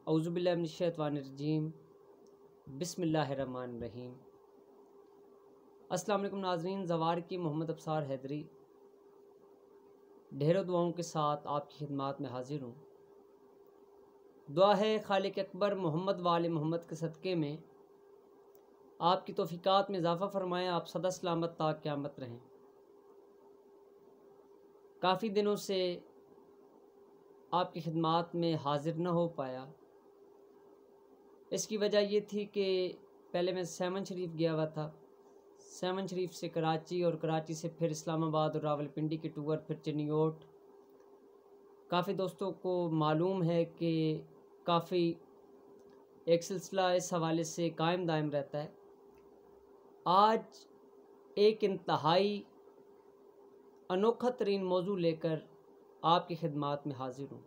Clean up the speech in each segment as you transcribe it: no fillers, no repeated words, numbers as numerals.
औज़ुबिल्लाहि मिनश्शैतानिर्रजीम बिस्मिल्लाहिर्रहमानिर्रहीम। अस्सलाम वालेकुम नाज़रीन, ज़वार की मोहम्मद अब्सार हैदरी ढेरों दुआओं के साथ आपकी खिदमत में हाजिर हूँ। दुआ है खालिक अकबर मोहम्मद वाले मोहम्मद के सदक़े में आपकी तौफ़ीक़ात में इज़ाफ़ा फ़रमाएँ, आप सदा सलामत ता क़यामत रहें। काफ़ी दिनों से आपकी खिदमत में हाजिर न हो पाया। इसकी वजह ये थी कि पहले मैं सेवन शरीफ गया हुआ था, सेवन शरीफ से कराची और कराची से फिर इस्लामाबाद और रावलपिंडी के टूर, फिर चिन्नियोट। काफ़ी दोस्तों को मालूम है कि काफ़ी एक सिलसिला इस हवाले से कायम दायम रहता है। आज एक इंतहाई अनोखा तरीन मौजू लेकर आपकी खिदमत में हाजिर हूँ।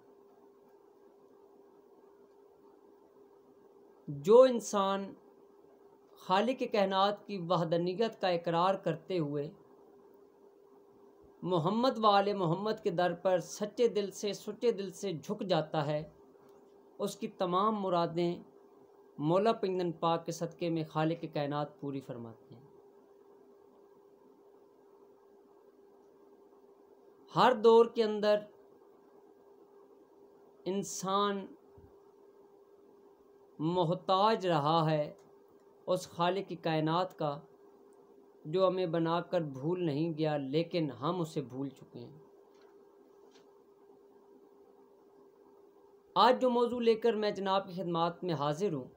जो इंसान खालिक कायनात की वहदानियत का इकरार करते हुए मोहम्मद वाले मोहम्मद के दर पर सच्चे दिल से सुच्चे दिल से झुक जाता है, उसकी तमाम मुरादें मौला पिंगन पाक के सदक़े में खालिक कायनात पूरी फरमाते हैं। हर दौर के अंदर इंसान मोहताज रहा है उस खालिक की कायनात का जो हमें बनाकर भूल नहीं गया, लेकिन हम उसे भूल चुके हैं। आज जो मौजू लेकर मैं जनाब की खिदमत में हाजिर हूँ,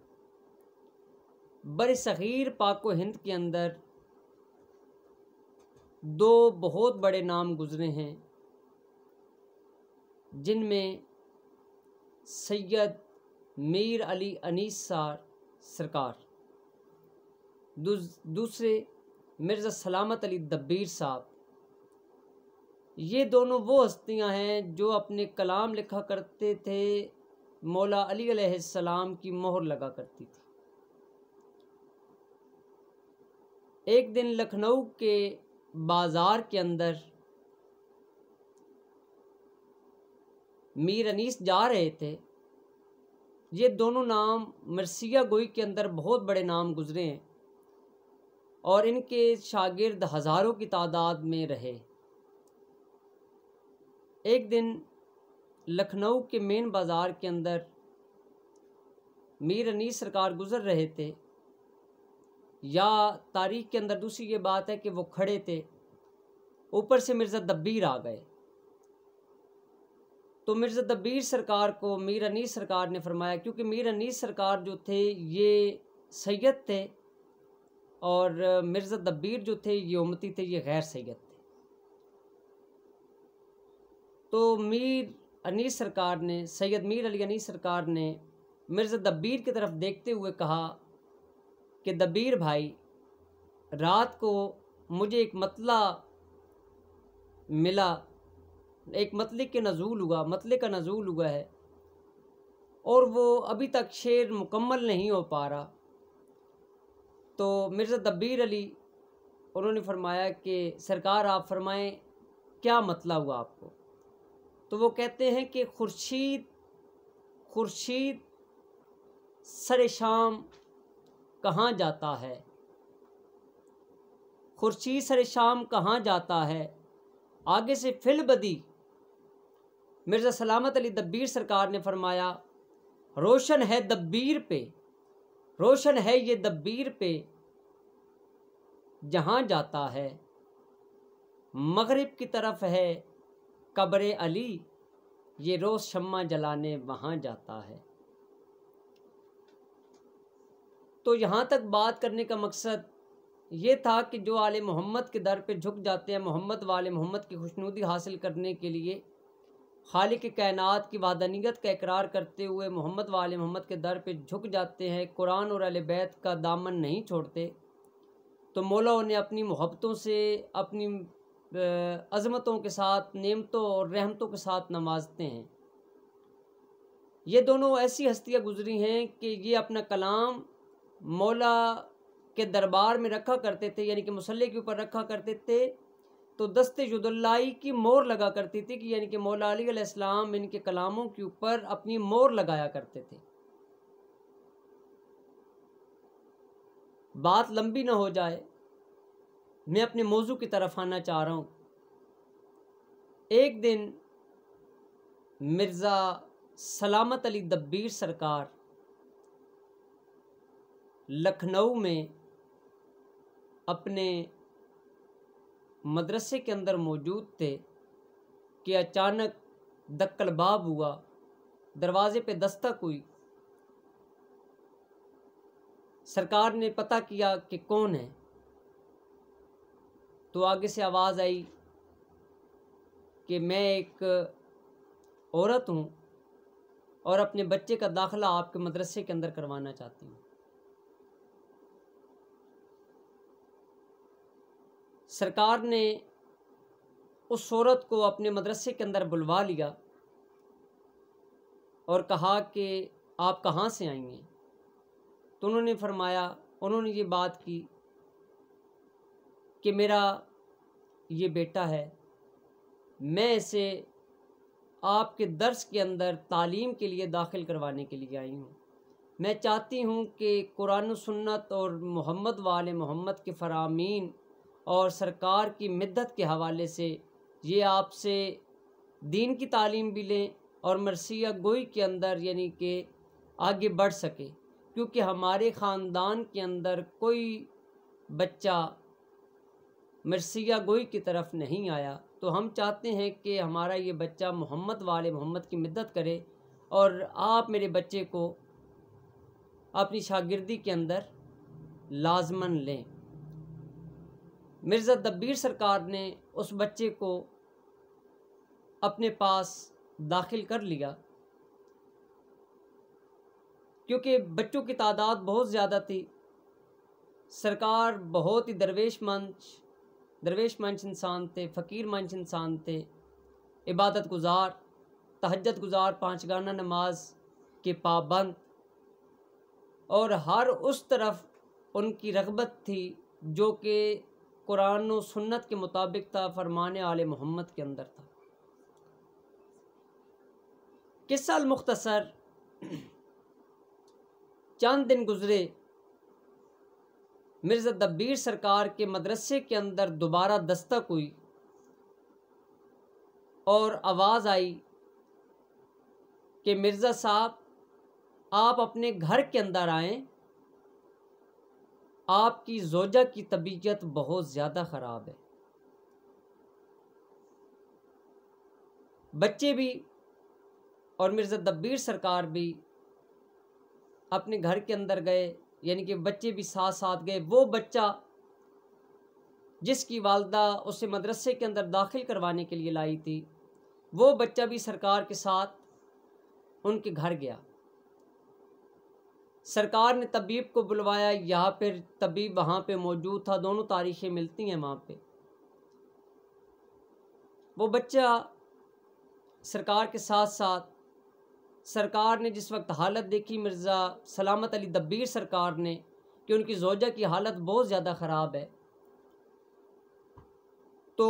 बरसग़ीर पाक व हिंद के अंदर दो बहुत बड़े नाम गुज़रे हैं, जिनमें सैयद मीर अली अनीस सरकार, दूसरे मिर्ज़ा सलामत अली दब्बीर साहब। ये दोनों वो हस्तियां हैं जो अपने कलाम लिखा करते थे, मौला अली अलैहिस्सलाम की मोहर लगा करती थी। एक दिन लखनऊ के बाज़ार के अंदर मीर अनीस जा रहे थे। ये दोनों नाम मरसिया गोई के अंदर बहुत बड़े नाम गुज़रे हैं और इनके शागिर्द हज़ारों की तादाद में रहे। एक दिन लखनऊ के मेन बाज़ार के अंदर मीर अनीस सरकार गुज़र रहे थे, या तारीख़ के अंदर दूसरी ये बात है कि वो खड़े थे, ऊपर से मिर्ज़ा दब्बीर आ गए। तो मिर्ज़ा दब्बीर सरकार को मीर अनीस सरकार ने फरमाया, क्योंकि मीर अनीस सरकार जो थे ये सैयद थे और मिर्ज़ा दब्बीर जो थे ये उम्मती थे, ये गैर सैयद थे। तो मीर अनीस सरकार ने, सैयद मीर अली अनीस सरकार ने मिर्ज़ा दब्बीर की तरफ देखते हुए कहा कि दब्बीर भाई, रात को मुझे एक मतला मिला, एक मतले का नज़ूल हुआ है और वो अभी तक शेर मुकम्मल नहीं हो पा रहा। तो मिर्ज़ा दब्बीर अली उन्होंने फरमाया कि सरकार आप फरमाएं क्या मतला हुआ आपको। तो वो कहते हैं कि खुर्शीद सरे शाम कहाँ जाता है, खुर्शीद सरे शाम कहाँ जाता है। आगे से फिल बदी मिर्ज़ा सलामत अली दब्बीर सरकार ने फरमाया, रोशन है दब्बीर पे, रोशन है ये दब्बीर पे जहाँ जाता है। मगरिब की तरफ है कब्र अली, ये रोज़ शम्मा जलाने वहाँ जाता है। तो यहाँ तक बात करने का मकसद ये था कि जो आले मोहम्मद के दर पे झुक जाते हैं, मोहम्मद वाले मोहम्मद की खुशनुदी हासिल करने के लिए, खालिक कायनात की वहदानियत का इकरार करते हुए मोहम्मद वाले मोहम्मद के दर पे झुक जाते हैं, कुरान और अहले बैत का दामन नहीं छोड़ते, तो मौला उन्हें अपनी मोहब्बतों से, अपनी अज़मतों के साथ, नेमतों और रहमतों के साथ नवाजते हैं। ये दोनों ऐसी हस्तियाँ गुजरी हैं कि ये अपना कलाम मौला के दरबार में रखा करते थे, यानी कि मुसल्ले के ऊपर रखा करते थे, तो दस्ते युदुल्लाई की मोहर लगा करती थी कि यानी कि मौला अली अलैहिस्सलाम इनके कलामों के ऊपर अपनी मोहर लगाया करते थे। बात लंबी ना हो जाए, मैं अपने मौजू की तरफ आना चाह रहा हूँ। एक दिन मिर्ज़ा सलामत अली दब्बीर सरकार लखनऊ में अपने मदरसे के अंदर मौजूद थे कि अचानक दक्कलबाब हुआ, दरवाजे पे दस्तक हुई। सरकार ने पता किया कि कौन है, तो आगे से आवाज़ आई कि मैं एक औरत हूँ और अपने बच्चे का दाखिला आपके मदरसे के अंदर करवाना चाहती हूँ। सरकार ने उस औरत को अपने मदरसे के अंदर बुलवा लिया और कहा कि आप कहाँ से आई हैं। तो उन्होंने ये बात की कि मेरा ये बेटा है, मैं इसे आपके दर्स के अंदर तालीम के लिए दाखिल करवाने के लिए आई हूँ। मैं चाहती हूँ कि कुरान व सुन्नत और मोहम्मद वाले मोहम्मद के फरामीन और सरकार की मिद्दत के हवाले से ये आपसे दीन की तालीम भी लें और मरसिया गोई के अंदर यानी कि आगे बढ़ सके, क्योंकि हमारे ख़ानदान के अंदर कोई बच्चा मरसिया गोई की तरफ नहीं आया। तो हम चाहते हैं कि हमारा ये बच्चा मोहम्मद वाले मोहम्मद की मिद्दत करे और आप मेरे बच्चे को अपनी शागिर्दी के अंदर लाजमन लें। मिर्ज़ा दब्बीर सरकार ने उस बच्चे को अपने पास दाखिल कर लिया, क्योंकि बच्चों की तादाद बहुत ज़्यादा थी। सरकार बहुत ही दरवेश मंच इंसान थे, फ़कीर मंच इंसान थे, इबादत गुज़ार, तहज्जुद गुज़ार, 5 गाना नमाज के पाबंद, और हर उस तरफ उनकी रग़बत थी जो कि कुरान और सुन्नत के मुताबिक था, फरमाने आले मोहम्मद के अंदर था। किस्सा मुख्तसर, चंद दिन गुज़रे, मिर्ज़ा दब्बीर सरकार के मदरसे के अंदर दोबारा दस्तक हुई और आवाज़ आई कि मिर्ज़ा साहब आप अपने घर के अंदर आएँ, आपकी ज़ौजा की तबीयत बहुत ज़्यादा ख़राब है। बच्चे भी और मिर्ज़ा दब्बीर सरकार भी अपने घर के अंदर गए, यानी कि बच्चे भी साथ साथ गए। वो बच्चा जिसकी वालदा उसे मदरसे के अंदर दाखिल करवाने के लिए लाई थी, वो बच्चा भी सरकार के साथ उनके घर गया। सरकार ने तबीब को बुलवाया, यहाँ पर तबीब वहाँ पे मौजूद था, दोनों तारीखें मिलती हैं वहाँ पे। वो बच्चा सरकार के साथ साथ, सरकार ने जिस वक्त हालत देखी मिर्ज़ा सलामत अली दब्बीर सरकार ने कि उनकी ज़ौजा की हालत बहुत ज़्यादा ख़राब है, तो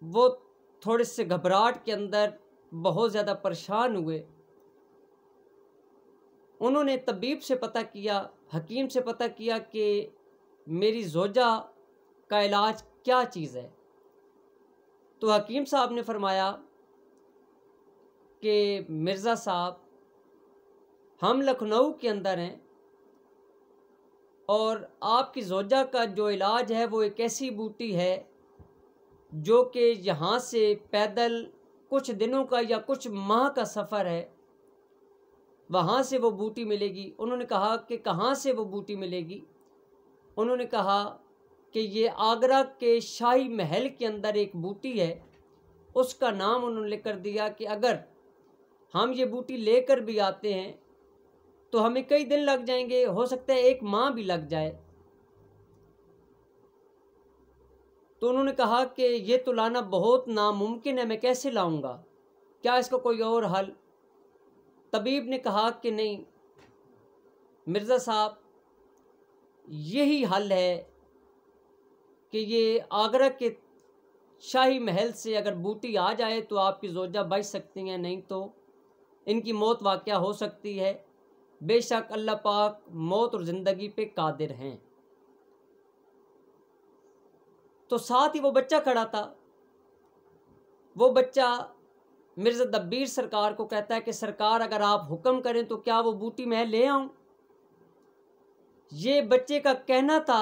वो थोड़े से घबराहट के अंदर बहुत ज़्यादा परेशान हुए। उन्होंने तबीब से पता किया, हकीम से पता किया कि मेरी ज़ौजा का इलाज क्या चीज़ है। तो हकीम साहब ने फरमाया कि मिर्ज़ा साहब, हम लखनऊ के अंदर हैं और आपकी ज़ौजा का जो इलाज है वो एक ऐसी बूटी है जो कि यहाँ से पैदल कुछ दिनों का या कुछ माह का सफ़र है, वहाँ से वो बूटी मिलेगी। उन्होंने कहा कि कहाँ से वो बूटी मिलेगी। उन्होंने कहा कि ये आगरा के शाही महल के अंदर एक बूटी है, उसका नाम उन्होंने लिख कर दिया कि अगर हम ये बूटी लेकर भी आते हैं तो हमें कई दिन लग जाएंगे, हो सकता है 1 माह भी लग जाए। तो उन्होंने कहा कि ये तो लाना बहुत नामुमकिन है, मैं कैसे लाऊंगा, क्या इसका कोई और हल। तबीब ने कहा कि नहीं मिर्ज़ा साहब, यही हल है कि ये आगरा के शाही महल से अगर बूटी आ जाए तो आपकी ज़ौजा बच सकती हैं, नहीं तो इनकी मौत वाक़या हो सकती है। बेशक अल्लाह पाक मौत और ज़िंदगी पे कादिर हैं। तो साथ ही वो बच्चा खड़ा था। वो बच्चा मिर्ज़ा दब्बीर सरकार को कहता है कि सरकार अगर आप हुक्म करें तो क्या वो बूटी मैं ले आऊं। ये बच्चे का कहना था।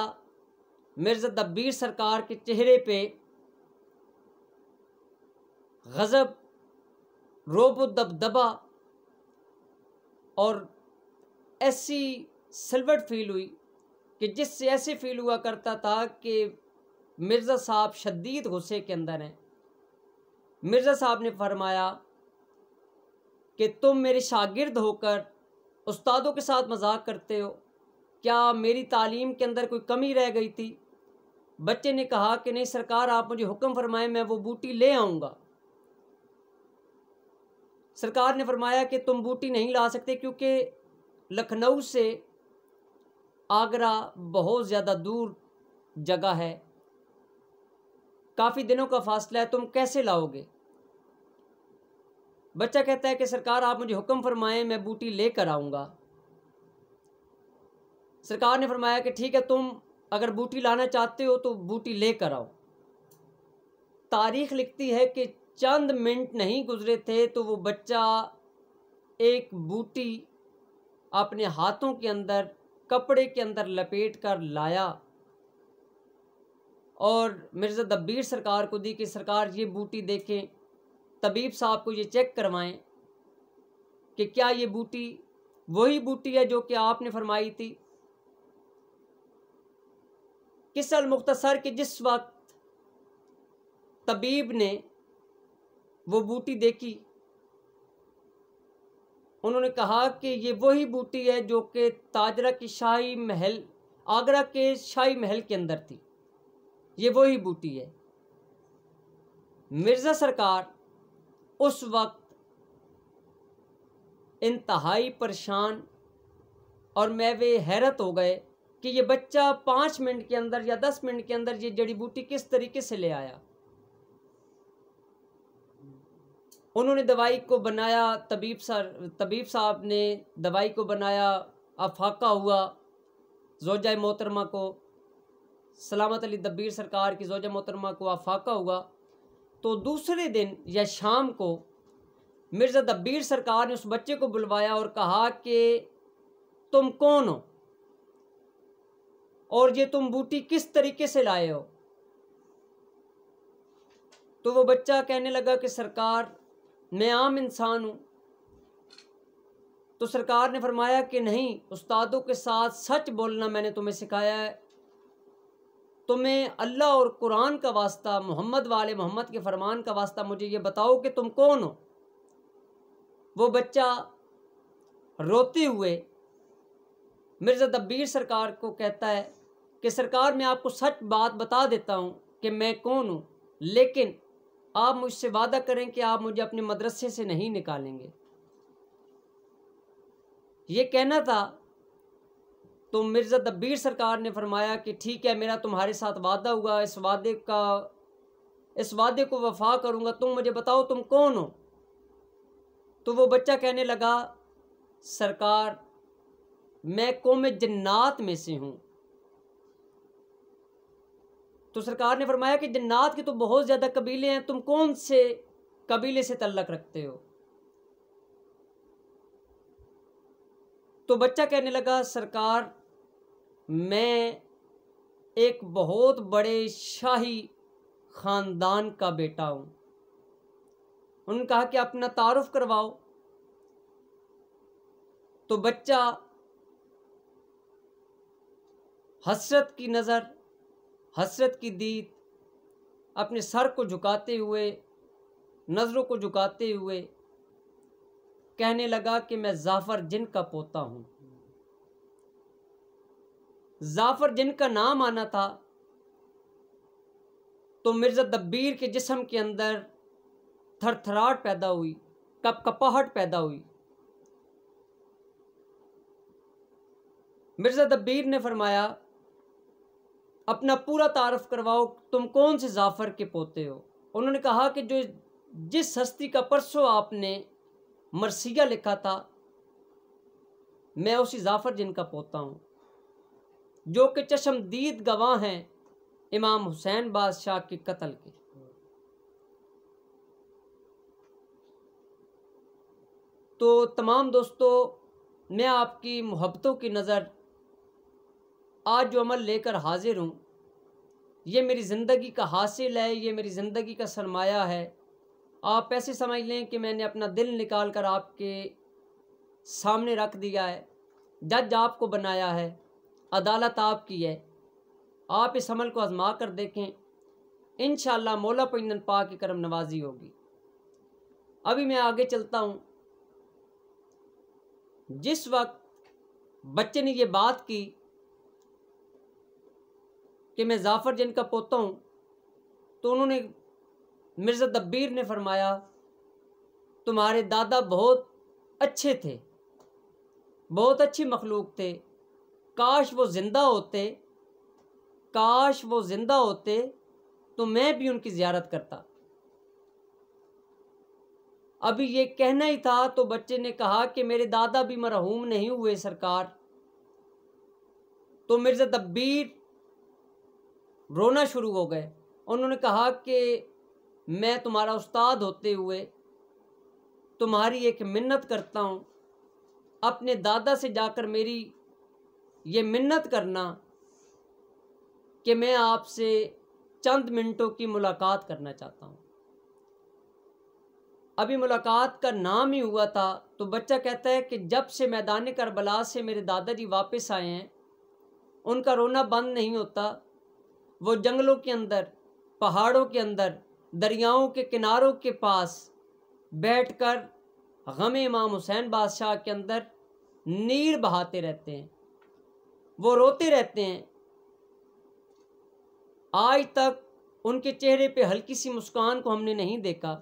मिर्ज़ा दब्बीर सरकार के चेहरे पे गज़ब, रोब दबदबा और ऐसी सिलवट फील हुई कि जिससे ऐसे फील हुआ करता था कि मिर्ज़ा साहब शदीद गुस्से के अंदर हैं। मिर्ज़ा साहब ने फरमाया कि तुम मेरे शागिर्द होकर उस्तादों के साथ मजाक करते हो, क्या मेरी तालीम के अंदर कोई कमी रह गई थी। बच्चे ने कहा कि नहीं सरकार, आप मुझे हुक्म फरमाएं, मैं वो बूटी ले आऊँगा। सरकार ने फरमाया कि तुम बूटी नहीं ला सकते क्योंकि लखनऊ से आगरा बहुत ज़्यादा दूर जगह है, काफ़ी दिनों का फासला है, तुम कैसे लाओगे। बच्चा कहता है कि सरकार आप मुझे हुक्म फरमाएं, मैं बूटी लेकर आऊँगा। सरकार ने फरमाया कि ठीक है, तुम अगर बूटी लाना चाहते हो तो बूटी लेकर आओ। तारीख लिखती है कि चंद मिनट नहीं गुजरे थे तो वो बच्चा एक बूटी अपने हाथों के अंदर कपड़े के अंदर लपेट कर लाया और मिर्ज़ा दब्बीर सरकार को दी कि सरकार ये बूटी देखें, तबीब साहब को ये चेक करवाएं कि क्या ये बूटी वही बूटी है जो कि आपने फरमाई थी। किस्सा मुख्तसर कि जिस वक्त तबीब ने वो बूटी देखी, उन्होंने कहा कि ये वही बूटी है जो कि ताजरा की शाही महल, आगरा के शाही महल के अंदर थी, ये वही बूटी है। मिर्ज़ा सरकार उस वक्त इंतहाई परेशान और महवे हैरत हो गए कि ये बच्चा 5 मिनट के अंदर या 10 मिनट के अंदर ये जड़ी बूटी किस तरीके से ले आया। उन्होंने दवाई को बनाया, तबीब साहब ने दवाई को बनाया, अफाका हुआ ज़ौजा मोहतरमा को, सलामत अली दब्बीर सरकार की ज़ौजा मोहतरमा को अफाका हुआ। तो दूसरे दिन या शाम को मिर्ज़ा दब्बीर सरकार ने उस बच्चे को बुलवाया और कहा कि तुम कौन हो और ये तुम बूटी किस तरीके से लाए हो। तो वो बच्चा कहने लगा कि सरकार मैं आम इंसान हूँ। तो सरकार ने फरमाया कि नहीं, उस्तादों के साथ सच बोलना मैंने तुम्हें सिखाया है, तुम्हें अल्लाह और कुरान का वास्ता, मोहम्मद वाले मोहम्मद के फरमान का वास्ता मुझे ये बताओ कि तुम कौन हो। वो बच्चा रोते हुए मिर्ज़ा दब्बीर सरकार को कहता है कि सरकार मैं आपको सच बात बता देता हूँ कि मैं कौन हूँ, लेकिन आप मुझसे वादा करें कि आप मुझे अपने मदरसे से नहीं निकालेंगे। ये कहना था। तो मिर्ज़ा दब्बीर सरकार ने फरमाया कि ठीक है, मेरा तुम्हारे साथ वादा हुआ, इस वादे को वफा करूँगा, तुम मुझे बताओ तुम कौन हो। तो वो बच्चा कहने लगा सरकार मैं कौम जन्नात में से हूँ। तो सरकार ने फरमाया कि जन्नात के तो बहुत ज़्यादा कबीले हैं, तुम कौन से कबीले से तल्लक रखते हो। तो बच्चा कहने लगा सरकार मैं एक बहुत बड़े शाही ख़ानदान का बेटा हूँ। उन्होंने कहा कि अपना तारुफ करवाओ। तो बच्चा हसरत की नज़र, हसरत की दीद अपने सर को झुकाते हुए, नज़रों को झुकाते हुए कहने लगा कि मैं जाफ़र जिन का पोता हूँ। जाफ़र जिन का नाम आना था तो मिर्ज़ा दब्बीर के जिस्म के अंदर थरथराहट पैदा हुई, कपकपाहट पैदा हुई। मिर्ज़ा दब्बीर ने फरमाया अपना पूरा तारफ़ करवाओ, तुम कौन से जाफ़र के पोते हो। उन्होंने कहा कि जो जिस हस्ती का परसों आपने मरसिया लिखा था मैं उसी जाफ़र जिन का पोता हूँ, जो कि चश्मदीद गवाह हैं इमाम हुसैन बादशाह के कत्ल की। तो तमाम दोस्तों, मैं आपकी मोहब्बतों की नज़र आज जो अमल लेकर हाजिर हूँ, ये मेरी ज़िंदगी का हासिल है, ये मेरी ज़िंदगी का सरमाया है। आप ऐसे समझ लें कि मैंने अपना दिल निकाल कर आपके सामने रख दिया है। जज आपको बनाया है, अदालत आपकी है। आप इस अमल को आजमा कर देखें, इंशाअल्लाह मौला पंजन पाक की करम नवाजी होगी। अभी मैं आगे चलता हूँ। जिस वक्त बच्चे ने ये बात की कि मैं जाफ़र जिन का पोता हूँ, तो उन्होंने, मिर्ज़ा दब्बीर ने फरमाया, तुम्हारे दादा बहुत अच्छे थे, बहुत अच्छी मखलूक थे, काश वो ज़िंदा होते, काश वो ज़िंदा होते तो मैं भी उनकी ज़ियारत करता। अभी ये कहना ही था तो बच्चे ने कहा कि मेरे दादा भी मरहूम नहीं हुए सरकार। तो मिर्ज़ा दब्बीर रोना शुरू हो गए। उन्होंने कहा कि मैं तुम्हारा उस्ताद होते हुए तुम्हारी एक मिन्नत करता हूँ, अपने दादा से जाकर मेरी ये मिन्नत करना कि मैं आपसे चंद मिनटों की मुलाकात करना चाहता हूँ। अभी मुलाकात का नाम ही हुआ था तो बच्चा कहता है कि जब से मैदान करबला से मेरे दादाजी वापस आए हैं, उनका रोना बंद नहीं होता। वो जंगलों के अंदर, पहाड़ों के अंदर, दरियाओं के किनारों के पास बैठकर गम इमाम हुसैन बादशाह के अंदर नीर बहाते रहते हैं, वो रोते रहते हैं। आज तक उनके चेहरे पे हल्की सी मुस्कान को हमने नहीं देखा।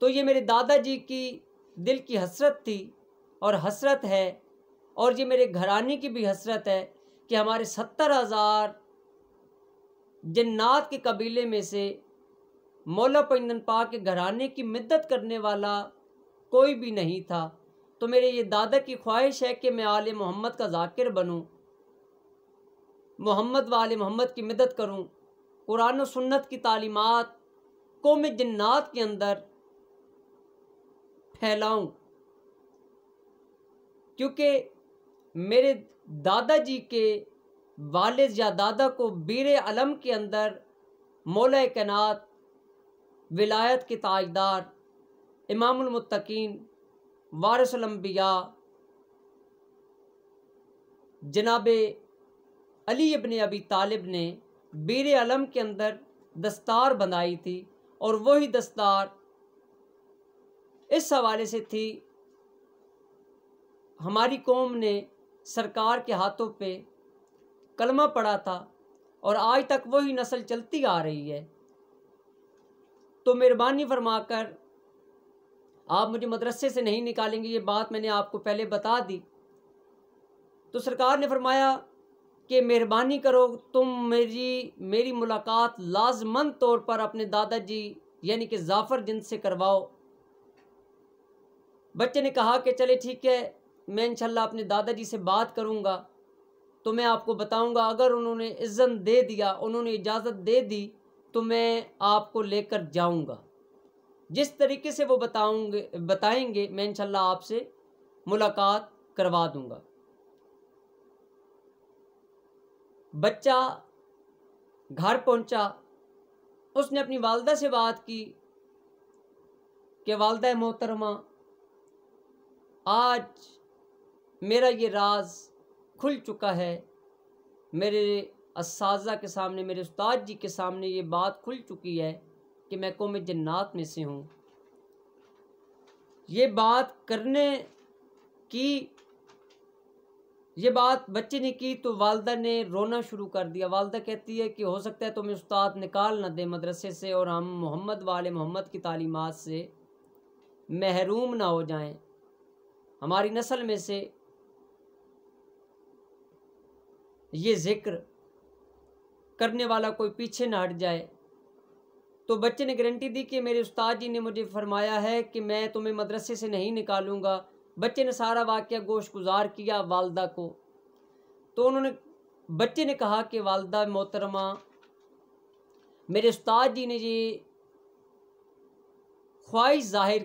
तो ये मेरे दादाजी की दिल की हसरत थी और हसरत है, और ये मेरे घराने की भी हसरत है कि हमारे 70,000 जन्नात के कबीले में से मौला पंजन पाक के घराने की मिद्दत करने वाला कोई भी नहीं था। तो मेरे ये दादा की ख्वाहिश है कि मैं आले मोहम्मद का जाकिर बनूं, मोहम्मद वाले मोहम्मद की मदद करूं, कुरान और सुन्नत की तालीमात को मैं जन्नात के अंदर फैलाऊं। क्योंकि मेरे दादाजी के वालिद या दादा को बीर अलम के अंदर मौला कायनात, विलायत के ताजदार, इमामुल मुत्तकीन, वारिसुल अंबिया जनाबे अली इब्ने अबी तालिब ने बीर अलम के अंदर दस्तार बंधाई थी, और वही दस्तार इस हवाले से थी, हमारी कौम ने सरकार के हाथों पे कलमा पढ़ा था और आज तक वही नस्ल चलती आ रही है। तो मेहरबानी फरमाकर आप मुझे मदरसे से नहीं निकालेंगे, ये बात मैंने आपको पहले बता दी। तो सरकार ने फरमाया कि मेहरबानी करो, तुम मेरी मुलाकात लाजमन तौर पर अपने दादाजी यानी कि जाफ़र जिन से करवाओ। बच्चे ने कहा कि चले ठीक है, मैं इंशाल्लाह अपने दादाजी से बात करूंगा तो मैं आपको बताऊंगा। अगर उन्होंने इज़्ज़त दे दिया, उन्होंने इजाज़त दे दी तो मैं आपको लेकर जाऊंगा। जिस तरीके से वो बताएंगे मैं इंशाल्लाह आपसे मुलाकात करवा दूंगा। बच्चा घर पहुंचा, उसने अपनी वालदा से बात की कि वालदा मोहतरमा, आज मेरा ये राज खुल चुका है, मेरे अस्साज़ा के सामने, मेरे उस्ताद जी के सामने ये बात खुल चुकी है कि मैं कौम जन्नात में से हूँ। ये बात करने की, ये बात बच्चे ने की तो वालदा ने रोना शुरू कर दिया। वालदा कहती है कि हो सकता है तुम्हें उस्ताद निकाल ना दे मदरसे से और हम मोहम्मद वाले मोहम्मद की तालीमात से महरूम ना हो जाएं, हमारी नस्ल में से ये जिक्र करने वाला कोई पीछे ना हट जाए। तो बच्चे ने गारंटी दी कि मेरे उस्ताद जी ने मुझे फरमाया है कि मैं तुम्हें मदरसे से नहीं निकालूंगा। बच्चे ने सारा वाक़या गोश गुजार किया वालदा को। तो बच्चे ने कहा कि वालदा मोहतरमा, मेरे उस्ताद जी ने ये ख्वाहिश ज़ाहिर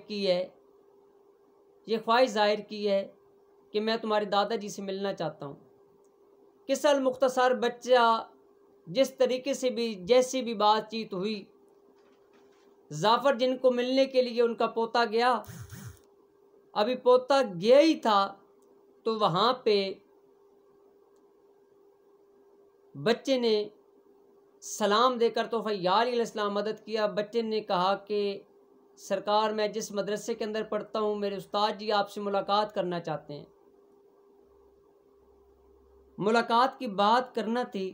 की है कि मैं तुम्हारे दादाजी से मिलना चाहता हूँ। किसल मुख्तसर बच्चा जिस तरीके से भी जैसी भी बातचीत हुई, जाफ़र जिनको मिलने के लिए उनका पोता गया। अभी पोता गया ही था तो वहाँ पे बच्चे ने सलाम देकर तो फ़ैयाल अलैहिस्सलाम मदद किया। बच्चे ने कहा कि सरकार, मैं जिस मदरसे के अंदर पढ़ता हूँ, मेरे उस्ताद जी आपसे मुलाकात करना चाहते हैं। मुलाकात की बात करना थी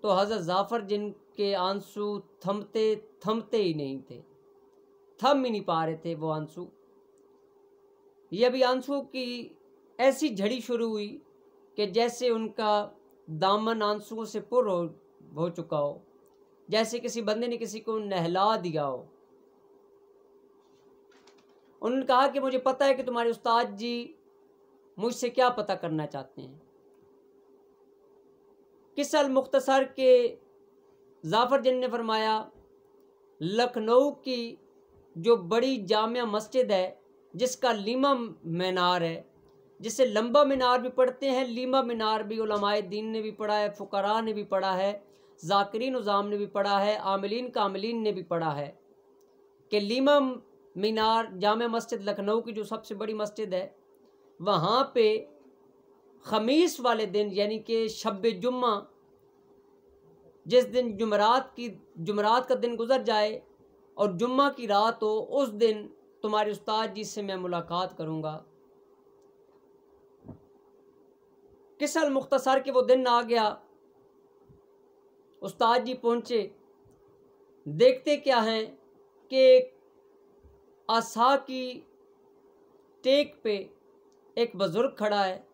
तो हज़रत जाफ़र जिनके आंसू थमते ही नहीं थे, थम ही नहीं पा रहे थे वो आंसू। ये अभी आंसू की ऐसी झड़ी शुरू हुई कि जैसे उनका दामन आंसुओं से पुर हो चुका हो, जैसे किसी बंदे ने किसी को नहला दिया हो। उन्होंने कहा कि मुझे पता है कि तुम्हारे उस्ताद जी मुझसे क्या पता करना चाहते हैं। किसल मुख्तसर के जाफ़र जिन ने फरमाया, लखनऊ की जो बड़ी जामिया मस्जिद है जिसका लीमा मीनार है, जिसे लंबा मीनार भी पढ़ते हैं, लीमा मीनार भी उलमाए दीन ने भी पढ़ा है, फ़ुक़रा ने भी पढ़ा है, ज़ाकिरीन उज़ाम ने भी पढ़ा है, आमिलीन कामिलीन ने भी पढ़ा है कि लीमा मीनार जामिया मस्जिद लखनऊ की जो सबसे बड़ी मस्जिद है, वहाँ पे ख़मीस वाले दिन यानी कि शब जुम्मा, जिस दिन जुमरात का दिन गुज़र जाए और जुम्मा की रात हो, उस दिन तुम्हारे उस्ताद जी से मैं मुलाकात करूँगा। किसल मुख्तसर के वो दिन आ गया। उस्ताद जी पहुँचे। देखते क्या हैं कि आसा की टेक पे एक बुज़ुर्ग खड़ा है।